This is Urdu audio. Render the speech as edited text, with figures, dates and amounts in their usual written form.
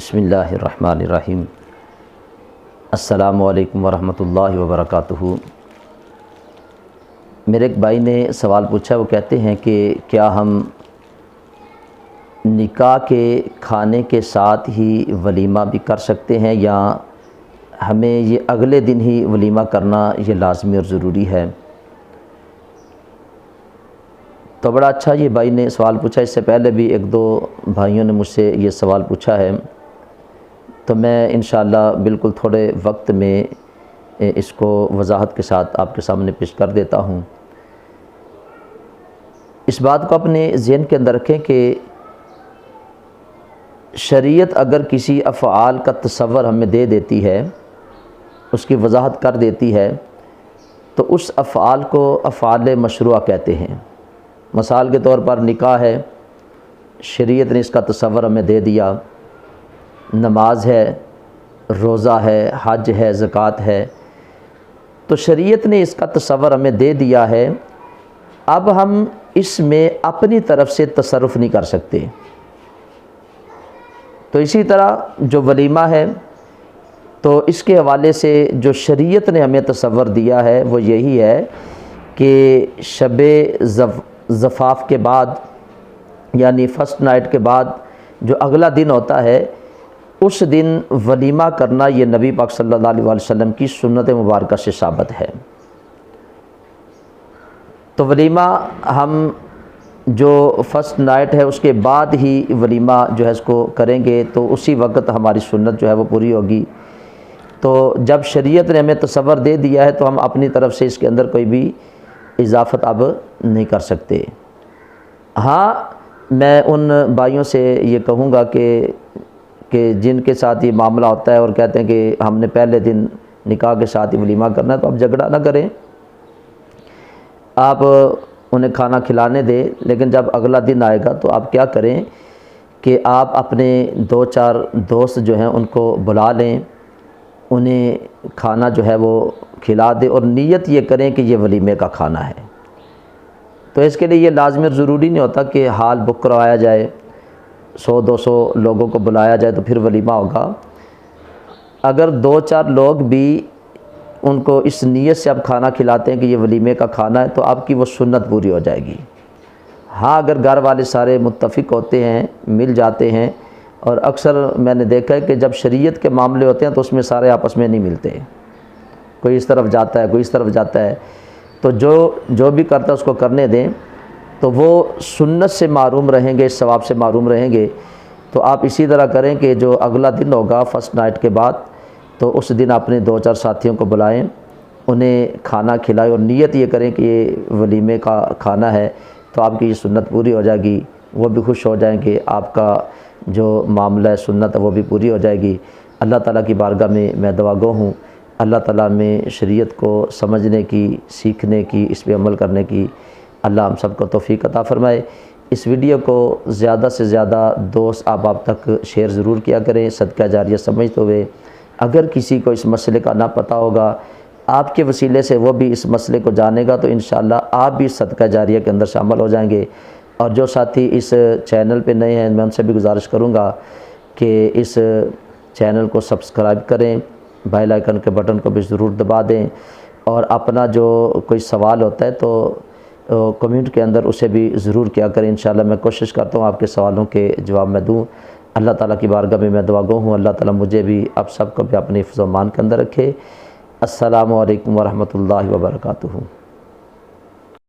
بسم اللہ الرحمن الرحیم۔ السلام علیکم ورحمۃ اللہ وبرکاتہ۔ میرے ایک بھائی نے سوال پوچھا، وہ کہتے ہیں کہ کیا ہم نکاح کے کھانے کے ساتھ ہی ولیمہ بھی کر سکتے ہیں یا ہمیں یہ اگلے دن ہی ولیمہ کرنا یہ لازمی اور ضروری ہے؟ تو بڑا اچھا یہ بھائی نے سوال پوچھا۔ اس سے پہلے بھی ایک دو بھائیوں نے مجھ سے یہ سوال پوچھا ہے، تو میں انشاءاللہ بالکل تھوڑے وقت میں اس کو وضاحت کے ساتھ آپ کے سامنے پیش کر دیتا ہوں۔ اس بات کو اپنے ذہن کے اندر رکھیں کہ شریعت اگر کسی افعال کا تصور ہمیں دے دیتی ہے، اس کی وضاحت کر دیتی ہے، تو اس افعال کو افعال مشروعہ کہتے ہیں۔ مثال کے طور پر نکاح ہے، شریعت نے اس کا تصور ہمیں دے دیا، نماز ہے، روزہ ہے، حج ہے، زکوٰۃ ہے، تو شریعت نے اس کا تصور ہمیں دے دیا ہے۔ اب ہم اس میں اپنی طرف سے تصرف نہیں کر سکتے۔ تو اسی طرح جو ولیمہ ہے، تو اس کے حوالے سے جو شریعت نے ہمیں تصور دیا ہے وہ یہی ہے کہ شب زفاف کے بعد، یعنی فرسٹ نائٹ کے بعد جو اگلا دن ہوتا ہے، اس دن ولیمہ کرنا یہ نبی پاک صلی اللہ علیہ وسلم کی سنت مبارکہ سے ثابت ہے۔ تو ولیمہ ہم جو فرسٹ نائٹ ہے اس کے بعد ہی ولیمہ جو ہے اس کو کریں گے، تو اسی وقت ہماری سنت جو ہے وہ پوری ہوگی۔ تو جب شریعت نے ہمیں تصور دے دیا ہے تو ہم اپنی طرف سے اس کے اندر کوئی بھی اضافت اب نہیں کر سکتے۔ ہاں، میں ان بھائیوں سے یہ کہوں گا کہ جن کے ساتھ یہ معاملہ ہوتا ہے اور کہتے ہیں کہ ہم نے پہلے دن نکاح کے ساتھ ہی ولیمہ کرنا ہے، تو آپ جھگڑا نہ کریں، آپ انہیں کھانا کھلانے دیں، لیکن جب اگلا دن آئے گا تو آپ کیا کریں کہ آپ اپنے دو چار دوست جو ہیں ان کو بلا لیں، انہیں کھانا جو ہے وہ کھلا دیں اور نیت یہ کریں کہ یہ ولیمے کا کھانا ہے۔ تو اس کے لیے یہ لازمی اور ضروری نہیں ہوتا کہ ہال بک کروایا جائے، 100-200 لوگوں کو بلایا جائے تو پھر ولیمہ ہوگا۔ اگر 2-4 لوگ بھی ان کو اس نیت سے آپ کھانا کھلاتے ہیں کہ یہ ولیمے کا کھانا ہے، تو آپ کی وہ سنت پوری ہو جائے گی۔ ہاں، اگر گھر والے سارے متفق ہوتے ہیں، مل جاتے ہیں، اور اکثر میں نے دیکھا ہے کہ جب شریعت کے معاملے ہوتے ہیں تو اس میں سارے آپس میں نہیں ملتے، کوئی اس طرف جاتا ہے، کوئی اس طرف جاتا ہے، تو جو بھی کرتا ہے اس کو کرنے دیں، تو وہ سنت سے معروم رہیں گے، ثواب سے معروم رہیں گے۔ تو آپ اسی طرح کریں کہ جو اگلا دن ہوگا فرسٹ نائٹ کے بعد، تو اس دن اپنے 2-4 ساتھیوں کو بلائیں، انہیں کھانا کھلائیں اور نیت یہ کریں کہ یہ ولیمے کا کھانا ہے، تو آپ کی یہ سنت پوری ہو جائے گی، وہ بھی خوش ہو جائیں گے، آپ کا جو معاملہ ہے سنت ہے وہ بھی پوری ہو جائے گی۔ اللہ تعالیٰ کی بارگاہ میں دعا گو ہوں، اللہ تعالیٰ میں شریعت کو سمجھنے کی، سیکھنے کی، اس پہ عمل کرنے کی اللہ ہم سب کو توفیق عطا فرمائے۔ اس ویڈیو کو زیادہ سے زیادہ دوست احباب تک شیئر ضرور کیا کریں، صدقہ جاریہ سمجھتے ہوئے۔ اگر کسی کو اس مسئلے کا نہ پتہ ہوگا، آپ کے وسیلے سے وہ بھی اس مسئلے کو جانے گا، تو انشاءاللہ آپ بھی صدقہ جاریہ کے اندر شامل ہو جائیں گے۔ اور جو ساتھی اس چینل پہ نئے ہیں، میں ان سے بھی گزارش کروں گا کہ اس چینل کو سبسکرائب کریں، بیل آئیکن کے بٹن کو بھی ضرور دبا دیں، اور اپنا جو کوئی سوال ہوتا ہے تو کمنٹ کے اندر اسے بھی ضرور کیا کریں۔ انشاءاللہ میں کوشش کرتا ہوں آپ کے سوالوں کے جواب میں دوں۔ اللہ تعالیٰ کی بارگاہ میں دعا گو ہوں، اللہ تعالیٰ مجھے بھی آپ سب کو بھی اپنے حفظ و امان کے اندر رکھے۔ السلام علیکم ورحمۃ اللہ وبرکاتہ۔